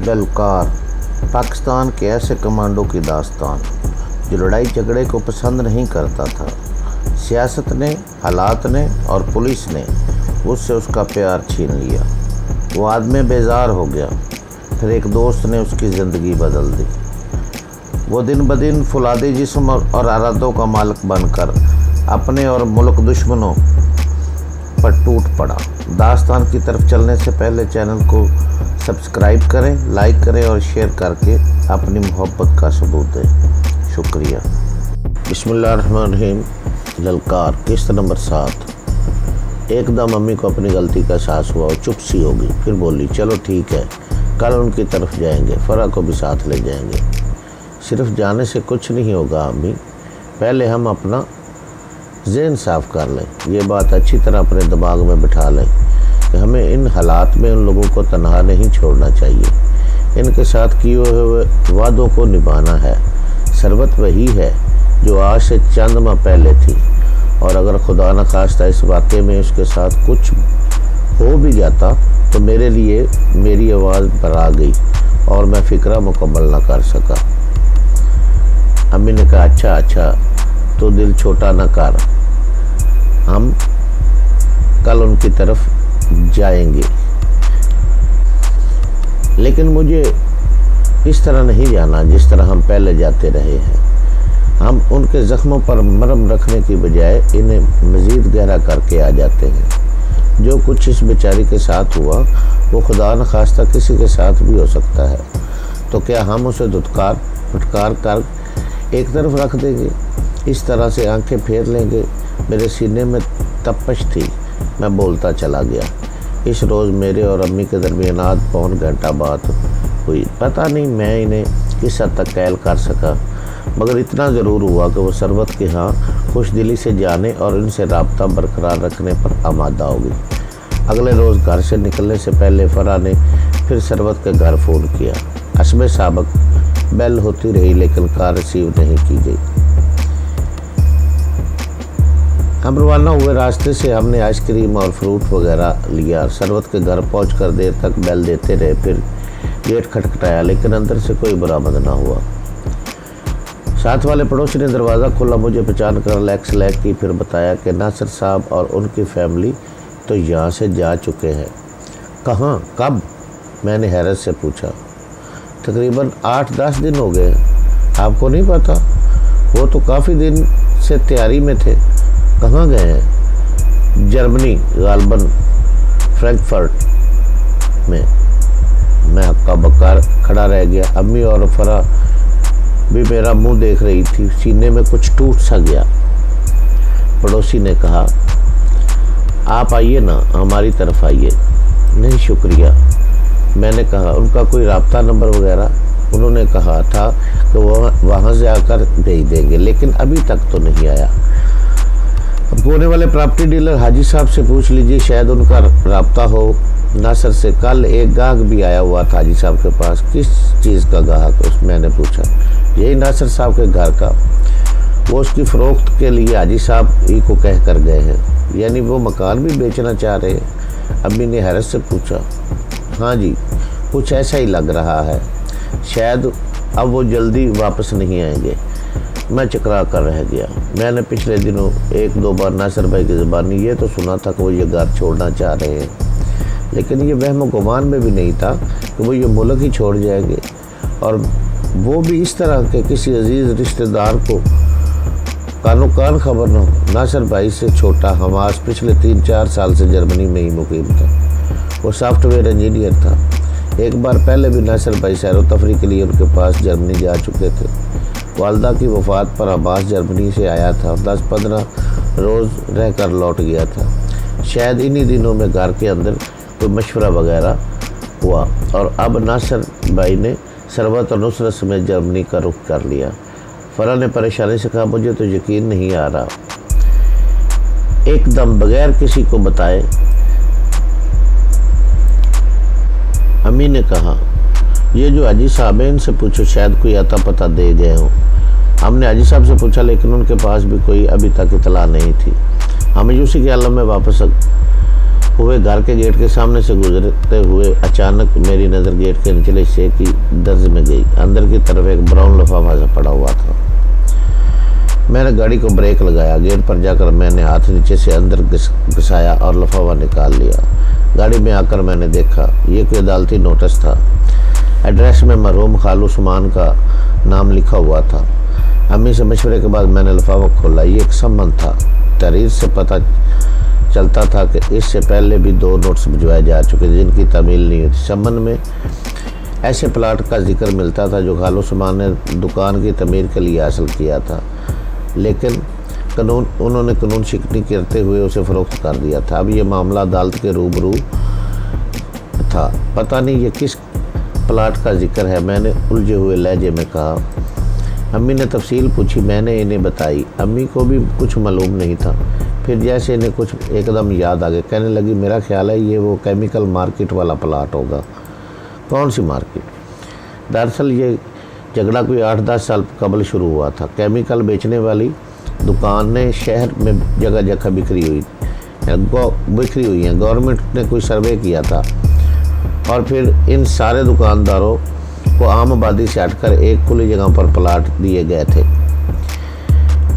गलकार पाकिस्तान के ऐसे कमांडो की दास्तान जो लड़ाई झगड़े को पसंद नहीं करता था। सियासत ने, हालात ने और पुलिस ने उससे उसका प्यार छीन लिया। वो आदमी बेजार हो गया। फिर एक दोस्त ने उसकी ज़िंदगी बदल दी। वो दिन ब दिन फुलादी जिस्म और इरादों का मालिक बनकर अपने और मुल्क दुश्मनों पर टूट पड़ा। दास्तान की तरफ चलने से पहले चैनल को सब्सक्राइब करें, लाइक करें और शेयर करके अपनी मोहब्बत का सबूत दें। शुक्रिया। बिस्मिल्लाहिर्रहमानिर्रहीम। ललकार किस्त नंबर 7। एकदम अम्मी को अपनी गलती का एहसास हुआ और चुप सी होगी। फिर बोली, चलो ठीक है, कल उनकी तरफ जाएंगे, फ़रा को भी साथ ले जाएंगे। सिर्फ जाने से कुछ नहीं होगा अम्मी, पहले हम अपना ज़हन साफ़ कर लें। ये बात अच्छी तरह अपने दिमाग में बिठा लें कि हमें इन हालात में उन लोगों को तन्हा नहीं छोड़ना चाहिए। इनके साथ किए हुए वादों को निभाना है। सरबत वही है जो आज से चंद माह पहले थी, और अगर खुदा न खास्ता इस वाक़े में उसके साथ कुछ हो भी जाता तो मेरे लिए मेरी आवाज़ भरा गई और मैं फ़िक्रा मुकम्मल न कर सका। अम्मी ने कहा, अच्छा तो दिल छोटा न कर, हम कल उनकी तरफ जाएंगे, लेकिन मुझे इस तरह नहीं जाना जिस तरह हम पहले जाते रहे हैं। हम उनके ज़ख्मों पर मरहम रखने की बजाय इन्हें मज़ीद गहरा करके आ जाते हैं। जो कुछ इस बेचारी के साथ हुआ वो खुदा न खास्ता किसी के साथ भी हो सकता है, तो क्या हम उसे फुटकार कर एक तरफ रख देंगे? इस तरह से आंखें फेर लेंगे? मेरे सीने में तपश थी। मैं बोलता चला गया। इस रोज़ मेरे और अम्मी के दरमियान आध पौन घंटा बात हुई। पता नहीं मैं इन्हें किस हद तक कैल कर सका, मगर इतना ज़रूर हुआ कि वो सरबत के यहाँ खुश दिली से जाने और इनसे रब्ता बरकरार रखने पर आमादा होगी। अगले रोज़ घर से निकलने से पहले फ़रा ने फिर सरबत के घर फ़ोन किया। हस्बे साबक बेल होती रही, लेकिन कार रिसीव नहीं की गई। हम रवाना हुए। रास्ते से हमने आइसक्रीम और फ्रूट वगैरह लिया। सरबत के घर पहुंचकर देर तक बेल देते रहे। फिर गेट खटखटाया, लेकिन अंदर से कोई बरामद ना हुआ। साथ वाले पड़ोसी ने दरवाज़ा खोला, मुझे पहचान कर लैक्स लैक की। फिर बताया कि नासिर साहब और उनकी फैमिली तो यहाँ से जा चुके हैं। कहाँ, कब? मैंने हैरत से पूछा। तकरीबन 8-10 दिन हो गए। आपको नहीं पता? वो तो काफ़ी दिन से तैयारी में थे। कहाँ गए हैं? जर्मनी, गालबन फ्रैंकफर्ट में। मैं हक्का बक्का खड़ा रह गया। अम्मी और फ़रा भी मेरा मुंह देख रही थी। सीने में कुछ टूट सा गया। पड़ोसी ने कहा, आप आइए ना, हमारी तरफ आइए। नहीं शुक्रिया, मैंने कहा। उनका कोई राब्ता नंबर वगैरह? उन्होंने कहा था कि वो वहाँ से आकर भेज देंगे, लेकिन अभी तक तो नहीं आया। अब होने वाले प्रॉपर्टी डीलर हाजी साहब से पूछ लीजिए, शायद उनका राब्ता हो नासिर से। कल एक गाहक भी आया हुआ था हाजी साहब के पास। किस चीज़ का गाहक? मैंने पूछा। यही नासिर साहब के घर का। वो उसकी फ़रोख्त के लिए हाजी साहब ही को कह कर गए हैं। यानी वो मकान भी बेचना चाह रहे हैं? अम्मी ने हैरत से पूछा। हाँ जी, कुछ ऐसा ही लग रहा है। शायद अब वो जल्दी वापस नहीं आएंगे। मैं चकरा कर रह गया। मैंने पिछले दिनों 1-2 बार नासिर भाई की ज़बानी ये तो सुना था कि वो ये घर छोड़ना चाह रहे हैं, लेकिन ये वहम गुमान में भी नहीं था कि वो ये मुल्क ही छोड़ जाएंगे, और वो भी इस तरह के किसी अजीज़ रिश्तेदार को कानो कान खबर न हो। नासिर भाई से छोटा हमास पिछले 3-4 साल से जर्मनी में ही मुकीम था। वो सॉफ्टवेयर इंजीनियर था। एक बार पहले भी नासिर भाई सैर व तफरी के लिए उनके पास जर्मनी जा चुके थे। वालदा की वफ़ात पर अब्बास जर्मनी से आया था। 10-15 रोज़ रह कर लौट गया था। शायद इन्हीं दिनों में घर के अंदर कोई मशवरा वगैरह हुआ, और अब नासिर भाई ने सरबत और नुसरत समेत जर्मनी का रुख कर लिया। फ़रा ने परेशानी से कहा, मुझे तो यकीन नहीं आ रहा। एकदम बगैर किसी को बताए अम्मी ने कहा, ये जो हाजी साहब हैं इनसे पूछो, शायद कोई अता पता दे गए हों। हमने हाजी साहब से पूछा, लेकिन उनके पास भी कोई अभी तक इतला नहीं थी। हम यूसी के आलम में वापस हुए घर के गेट के सामने से गुजरते हुए अचानक मेरी नज़र गेट के निचले हिस्से की दर्ज में गई। अंदर की तरफ एक ब्राउन लिफाफा सा पड़ा हुआ था। मैंने गाड़ी को ब्रेक लगाया। गेट पर जाकर मैंने हाथ नीचे से अंदर घुसाया और लिफाफा निकाल लिया। गाड़ी में आकर मैंने देखा ये कोई अदालती नोटिस था। एड्रेस में मरहूम खालू उस्मान का नाम लिखा हुआ था। अम्मी से मशवरे के बाद मैंने लिफाफा खोला। ये एक सम्मन था। तहरीर से पता चलता था कि इससे पहले भी 2 नोट्स भिजवाए जा चुके जिनकी तमील नहीं हुई थी। सम्मन में ऐसे प्लाट का जिक्र मिलता था जो खालू उस्मान ने दुकान की तमीर के लिए हासिल किया था, लेकिन उन्होंने कानून शिकनी करते हुए उसे फ़रोख्त कर दिया था। अब ये मामला अदालत के रूबरू था। पता नहीं ये किस प्लाट का जिक्र है, मैंने उलझे हुए लहजे में कहा। अम्मी ने तफसील पूछी। मैंने इन्हें बताई। अम्मी को भी कुछ मालूम नहीं था। फिर जैसे इन्हें कुछ एकदम याद आ गया, कहने लगी मेरा ख्याल है ये वो केमिकल मार्केट वाला प्लाट होगा। कौन सी मार्केट? दरअसल ये झगड़ा कोई 8-10 साल कबल शुरू हुआ था। केमिकल बेचने वाली दुकानें शहर में जगह जगह बिखरी हुई हैं। गवर्नमेंट ने कोई सर्वे किया था और फिर इन सारे दुकानदारों को आम आबादी से हटकर एक खुली जगह पर प्लाट दिए गए थे।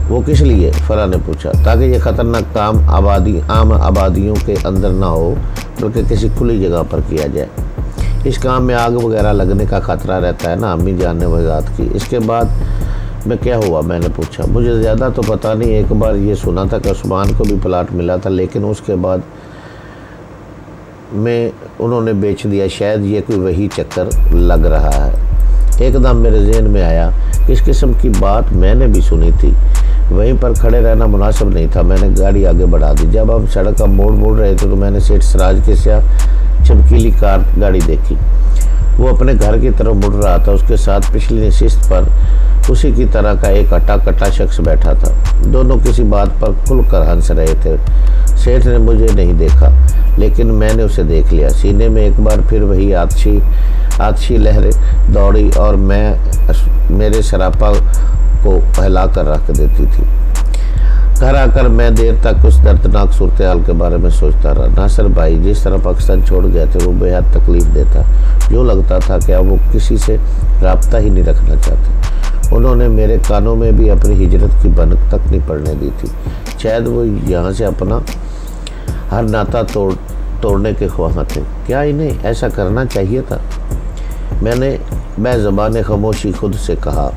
वो किस लिए? फरा ने पूछा। ताकि ये ख़तरनाक काम आम आबादियों के अंदर ना हो, बल्कि किसी खुली जगह पर किया जाए। इस काम में आग वगैरह लगने का खतरा रहता है ना, अम्मी जान ने वजाहत की। इसके बाद में क्या हुआ? मैंने पूछा। मुझे ज़्यादा तो पता नहीं। एक बार ये सुना था कि उस्मान को भी प्लाट मिला था, लेकिन उसके बाद में उन्होंने बेच दिया। शायद ये कोई वही चक्कर लग रहा है। एकदम मेरे जहन में आया किस किस्म की बात मैंने भी सुनी थी। वहीं पर खड़े रहना मुनासिब नहीं था। मैंने गाड़ी आगे बढ़ा दी। जब हम सड़क का मोड़ रहे थे तो मैंने सेठ सिराज की चमकीली कार गाड़ी देखी। वो अपने घर की तरफ मुड़ रहा था। उसके साथ पिछली नशिस्त पर उसी की तरह का एक हटा कटा शख्स बैठा था। दोनों किसी बात पर खुलकर हंस रहे थे। सेठ ने मुझे नहीं देखा, लेकिन मैंने उसे देख लिया। सीने में एक बार फिर वही आतिशी लहरें दौड़ी और मेरे सरापा को हिला कर रख देती थी। घर आकर मैं देर तक उस दर्दनाक सूरत हाल के बारे में सोचता रहा। नासिर भाई जिस तरह पाकिस्तान छोड़ गए थे वो बेहद तकलीफ देता। जो लगता था कि अब वो किसी से रब्ता ही नहीं रखना चाहते। उन्होंने मेरे कानों में भी अपनी हिजरत की भनक तक नहीं पड़ने दी थी। शायद वो यहाँ से अपना हर नाता तोड़ने के ख्वाह थे। क्या इन्हें ऐसा करना चाहिए था? मैंने बेज़बान खामोशी खुद से कहा।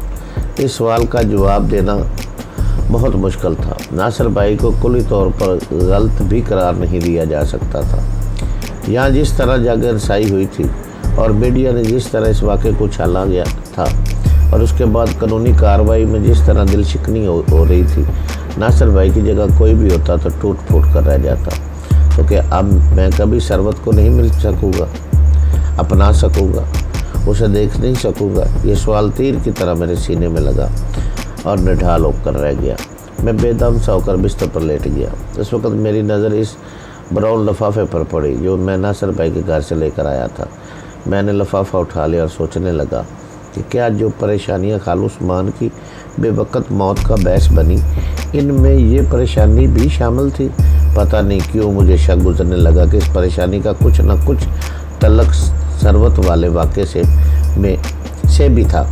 इस सवाल का जवाब देना बहुत मुश्किल था। नासिर भाई को कुली तौर पर गलत भी करार नहीं दिया जा सकता था। यहाँ जिस तरह जागर रसाई हुई थी और मीडिया ने जिस तरह इस वाक़े को छाला गया था और उसके बाद कानूनी कार्रवाई में जिस तरह दिल शिकनी हो रही थी, नासिर भाई की जगह कोई भी होता तो टूट फूट कर रह जाता। तो क्या अब मैं कभी सरवत को नहीं मिल सकूँगा, अपना सकूँगा, उसे देख नहीं सकूँगा? ये सवाल तीर की तरह मेरे सीने में लगा और निढाल होकर रह गया। मैं बेदम सा होकर बिस्तर पर लेट गया। इस वक्त मेरी नज़र इस ब्राउन लिफाफे पर पड़ी जो मैं नासिर भाई के घर से लेकर आया था। मैंने लिफाफा उठा लिया और सोचने लगा कि क्या जो परेशानियां खालू उस्मान की बेवक़्त मौत का बहस बनी, इनमें ये परेशानी भी शामिल थी। पता नहीं क्यों मुझे शक गुजरने लगा कि इस परेशानी का कुछ न कुछ तल्लुक़ सरवत वाले वाक़े से भी था।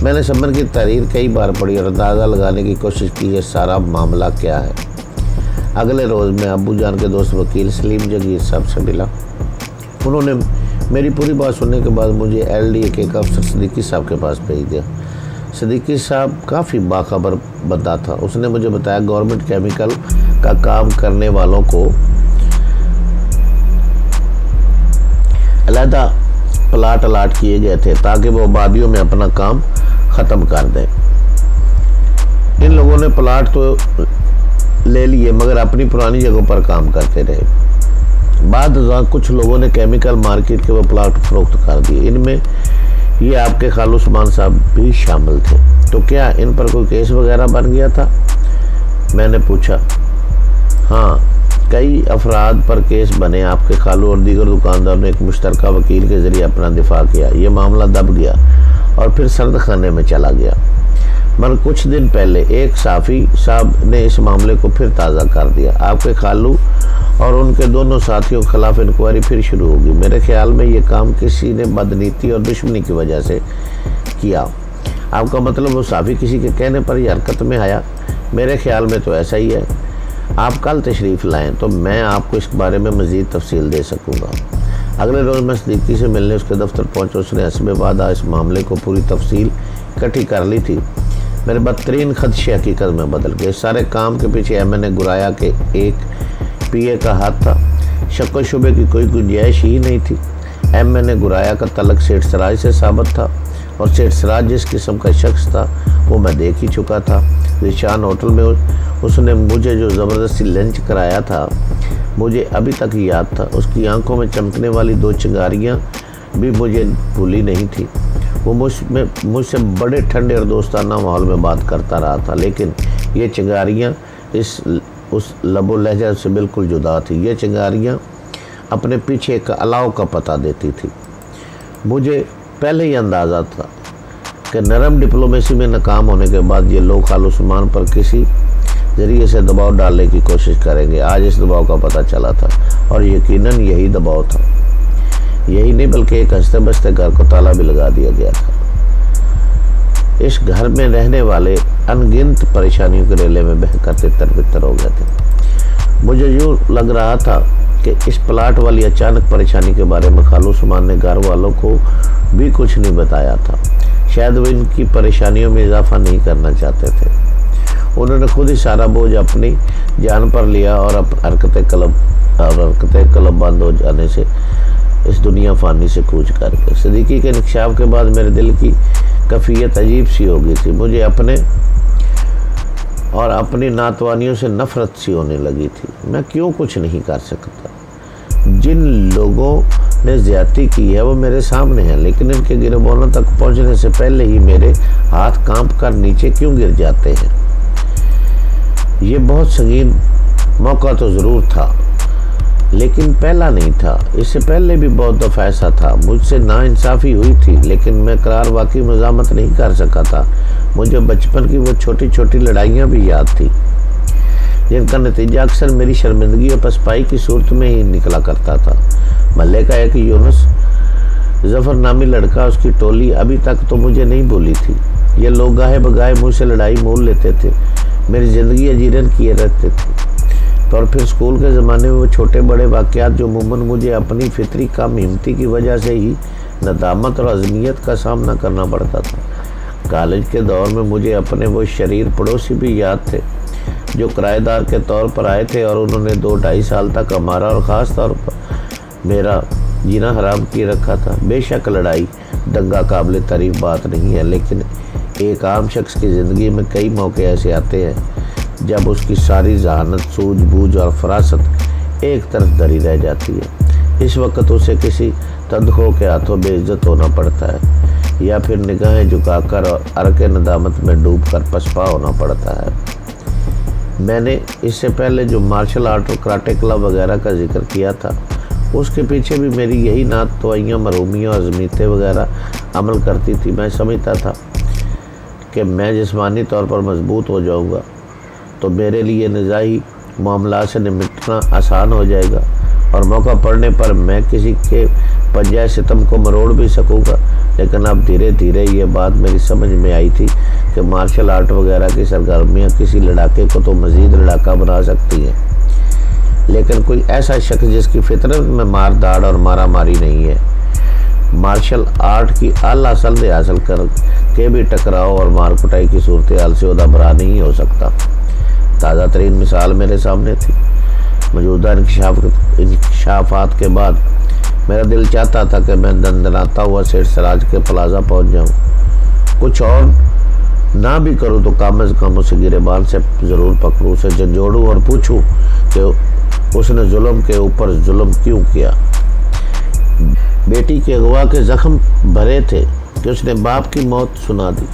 मैंने सम्मन की तहरीर कई बार पढ़ी और अंदाज़ा लगाने की कोशिश की ये सारा मामला क्या है। अगले रोज़ मैं अब्बू जान के दोस्त वकील सलीम जगीर साहब से मिला। उन्होंने मेरी पूरी बात सुनने के बाद मुझे LDA के अफसर सिद्दीकी साहब के पास भेज दिया। सिद्दीकी साहब काफ़ी बाखबर बंदा था। उसने मुझे बताया गवर्नमेंट केमिकल का काम करने वालों को अलहदा प्लाट अलाट किए गए थे ताकि वो आबादियों में अपना काम ख़त्म कर दें। इन लोगों ने प्लाट तो ले लिए मगर अपनी पुरानी जगहों पर काम करते रहे। बाद कुछ लोगों ने केमिकल मार्केट के वो प्लाट फरोख्त कर दिए। इनमें ये आपके खालू उस्मान साहब भी शामिल थे। तो क्या इन पर कोई केस वगैरह बन गया था? मैंने पूछा। हाँ, कई अफराद पर केस बने। आपके खालू और दीगर दुकानदारों ने एक मुश्तरका वकील के ज़रिए अपना दिफा किया। ये मामला दब गया और फिर सर्द खाने में चला गया। مگر کچھ دن پہلے ایک صحافی صاحب نے اس معاملے کو پھر تازہ کر دیا۔ آپ کے خالو اور ان کے دونوں ساتھیوں کے خلاف انکوائری پھر شروع ہوگی۔ میرے خیال میں یہ کام کسی نے بدنیتی اور دشمنی کی وجہ سے کیا۔ آپ کا مطلب وہ صحافی کسی کے کہنے پر یہ حرکت میں آیا؟ میرے خیال میں تو ایسا ہی ہے۔ آپ کل تشریف لائیں تو میں آپ کو اس بارے میں مزید تفصیل دے سکوں گا۔ اگلے روز میں صدیقی سے ملنے اس کے دفتر پہنچا۔ اس نے حسب وعدہ اس معاملے کو پوری تفصیل اکٹھی کر لی تھی۔ میرے بدترین خدشے حقیقت میں بدل گئے۔ سارے کام کے پیچھے ایم این اے گرایا کے ایک پی اے کا ہاتھ تھا۔ شک و شبے کی کوئی گنجائش ہی نہیں تھی۔ ایم این اے گرایا کا تعلق سیٹھ سراج سے ثابت تھا، اور سیٹھ سراج جس قسم کا شخص تھا وہ میں دیکھ ہی چکا تھا۔ ذیشان ہوٹل میں اس نے مجھے جو زبردستی لنچ کرایا تھا مجھے ابھی تک یاد تھا۔ اس کی آنکھوں میں چمکنے والی 2 چنگاریاں بھی مجھے بھولی نہیں تھی۔ وہ مجھ سے بڑے ٹھنڈے اور دوستانہ ماحول میں بات کرتا رہا تھا، لیکن یہ چنگاریاں اس لب و لہجہ سے بالکل جدا تھی۔ یہ چنگاریاں اپنے پیچھے ایک الاؤ کا پتہ دیتی تھی۔ مجھے پہلے ہی اندازہ تھا کہ نرم ڈپلومیسی میں ناکام ہونے کے بعد یہ لوگ خالو عثمان پر کسی ذریعے سے دباؤ ڈالنے کی کوشش کریں گے۔ آج اس دباؤ کا پتہ چلا تھا، اور یقیناً یہی دباؤ تھا۔ یہی نہیں بلکہ ایک ہنستے بستے گھر کو تالا بھی لگا دیا گیا تھا۔ اس گھر میں رہنے والے ان گنت پریشانیوں کے ریلے میں بہہ کر تتر بتر ہو گئے تھے۔ مجھے یوں لگ رہا تھا کہ اس پلاٹ والی اچانک پریشانی کے بارے میں خالو عثمان نے گھر والوں کو بھی کچھ نہیں بتایا تھا۔ شاید وہ ان کی پریشانیوں میں اضافہ نہیں کرنا چاہتے تھے۔ انہوں نے خود ہی سارا بوجھ اپنی جان پر لیا، اور حرکت قلب بند ہو جانے سے اس دنیا فانی سے کوچ کر کے۔ صدیقی کے انکشاف کے بعد میرے دل کی کیفیت عجیب سی ہو گئی تھی۔ مجھے اپنے اور اپنی ناتوانیوں سے نفرت سی ہونے لگی تھی۔ میں کیوں کچھ نہیں کر سکتا؟ جن لوگوں نے زیادتی کی ہے وہ میرے سامنے ہیں، لیکن ان کے گریبانوں تک پہنچنے سے پہلے ہی میرے ہاتھ کانپ کر نیچے کیوں گر جاتے ہیں؟ یہ بہت سنگین موقع تو ضرور تھا، لیکن پہلا نہیں تھا۔ اس سے پہلے بھی بہت دفعہ ایسا تھا۔ مجھ سے ناانصافی ہوئی تھی، لیکن میں قرار واقعی مزاحمت نہیں کر سکا تھا۔ مجھے بچپن کی وہ چھوٹی چھوٹی لڑائیاں بھی یاد تھی، جن کا نتیجہ اکثر میری شرمندگی اور پسپائی کی صورت میں ہی نکلا کرتا تھا۔ محلے کا ایک یونس ظفر نامی لڑکا، اس کی ٹولی ابھی تک تو مجھے نہیں بھولی تھی۔ یہ لوگ گاہے بگاہے مجھ سے لڑائی مول لیتے تھے، میری زندگی اجیرن کیے رہتے تھے۔ اور پھر اسکول کے زمانے میں وہ چھوٹے بڑے واقعات جو عموماً مجھے اپنی فطری کم ہمتی کی وجہ سے ہی ندامت اور عظمیت کا سامنا کرنا پڑتا تھا۔ کالج کے دور میں مجھے اپنے وہ شریر پڑوسی بھی یاد تھے جو کرایہ دار کے طور پر آئے تھے، اور انہوں نے 2-2.5 سال تک ہمارا اور خاص طور پر میرا جینا حرام کیے رکھا تھا۔ بے شک لڑائی دنگا قابل تعریف بات نہیں ہے، لیکن ایک عام شخص کی زندگی میں کئی موقع ایسے آتے ہیں جب اس کی ساری ذہانت، سوجھ بوجھ اور فراست ایک طرف دھری رہ جاتی ہے۔ اس وقت اسے کسی تدخو کے ہاتھوں بے عزت ہونا پڑتا ہے، یا پھر نگاہیں جھکا کر اور عرق ندامت میں ڈوب کر پسپا ہونا پڑتا ہے۔ میں نے اس سے پہلے جو مارشل آرٹ اور کراٹے کلب وغیرہ کا ذکر کیا تھا، اس کے پیچھے بھی میری یہی نعت توائیاں، مرومیاں اور عظمیتیں وغیرہ عمل کرتی تھی۔ میں سمجھتا تھا کہ میں جسمانی طور پر مضبوط ہو جاؤں گا تو میرے لیے نزاعی معاملات سے نمٹنا آسان ہو جائے گا، اور موقع پڑنے پر میں کسی کے پنجہ ستم کو مروڑ بھی سکوں گا۔ لیکن اب دھیرے دھیرے یہ بات میری سمجھ میں آئی تھی کہ مارشل آرٹ وغیرہ کی سرگرمیاں کسی لڑاکے کو تو مزید لڑاکا بنا سکتی ہیں، لیکن کوئی ایسا شخص جس کی فطرت میں مار داڑ اور مارا ماری نہیں ہے، مارشل آرٹ کی اعلیٰ سلدے حاصل کر کے بھی ٹکراؤ اور مار کٹائی کی صورتحال سے عہدہ برا نہیں ہو سکتا۔ تازہ ترین مثال میرے سامنے تھی۔ موجودہ انکشافات کے بعد میرا دل چاہتا تھا کہ میں دندناتا ہوا سیٹھ سراج کے پلازا پہنچ جاؤں۔ کچھ اور نہ بھی کروں تو کم از کم اسے گریبان سے ضرور پکڑوں، اسے جھنجھوڑوں اور پوچھوں کہ اس نے ظلم کے اوپر ظلم کیوں کیا۔ بیٹی کے اغوا کے زخم بھرے تھے کہ اس نے باپ کی موت سنا دی،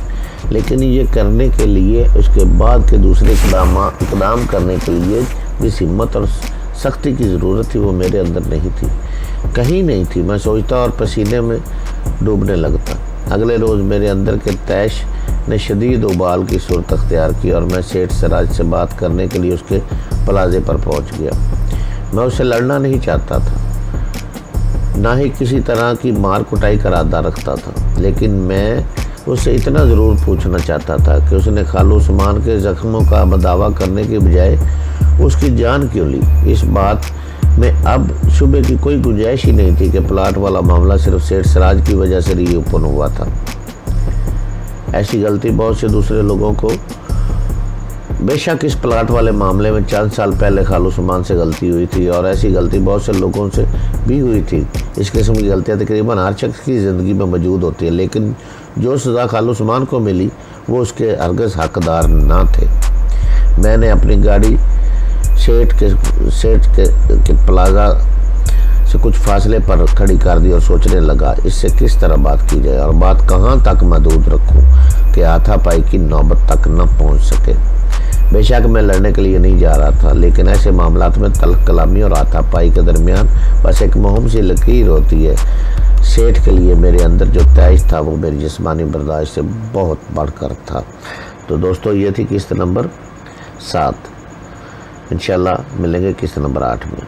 لیکن یہ کرنے کے لیے اس کے بعد کے دوسرے اقدام کرنے کے لیے جس ہمت اور سختی کی ضرورت تھی وہ میرے اندر نہیں تھی، کہیں نہیں تھی۔ میں سوچتا اور پسینے میں ڈوبنے لگتا۔ اگلے روز میرے اندر کے تیش نے شدید ابال کی صورت اختیار کی اور میں سیٹھ سراج سے بات کرنے کے لیے اس کے پلازے پر پہنچ گیا۔ میں اسے لڑنا نہیں چاہتا تھا، نہ ہی کسی طرح کی مار کٹائی کا ارادہ رکھتا تھا، لیکن میں اس سے اتنا ضرور پوچھنا چاہتا تھا کہ اس نے خالو عثمان کے زخموں کا دعویٰ کرنے کے بجائے اس کی جان کیوں لی۔ اس بات میں اب شبے کی کوئی گنجائش ہی نہیں تھی کہ پلاٹ والا معاملہ صرف سیٹھ سراج کی وجہ سے ری اوپن ہوا تھا۔ ایسی غلطی بہت سے دوسرے لوگوں کو، بے شک اس پلاٹ والے معاملے میں چند سال پہلے خالو عثمان سے غلطی ہوئی تھی، اور ایسی غلطی بہت سے لوگوں سے بھی ہوئی تھی۔ اس قسم کی غلطیاں تقریباً ہر شخص کی زندگی میں موجود ہوتی ہیں، لیکن جو سزا خالو عثمان کو ملی وہ اس کے ہرگز حقدار نہ تھے۔ میں نے اپنی گاڑی سیٹھ کے پلازا سے کچھ فاصلے پر کھڑی کر دی اور سوچنے لگا اس سے کس طرح بات کی جائے اور بات کہاں تک محدود رکھوں کہ ہاتھا پائی کی نوبت تک نہ پہنچ سکے۔ بے شک میں لڑنے کے لیے نہیں جا رہا تھا، لیکن ایسے معاملات میں تلخ کلامی اور ہاتھا پائی کے درمیان بس ایک مہم سی لکیر ہوتی ہے۔ سیٹھ کے لیے میرے اندر جو تیش تھا وہ میری جسمانی برداشت سے بہت بڑھ کر تھا۔ تو دوستو یہ تھی قسط نمبر 7۔ انشاءاللہ ملیں گے قسط نمبر 8 میں۔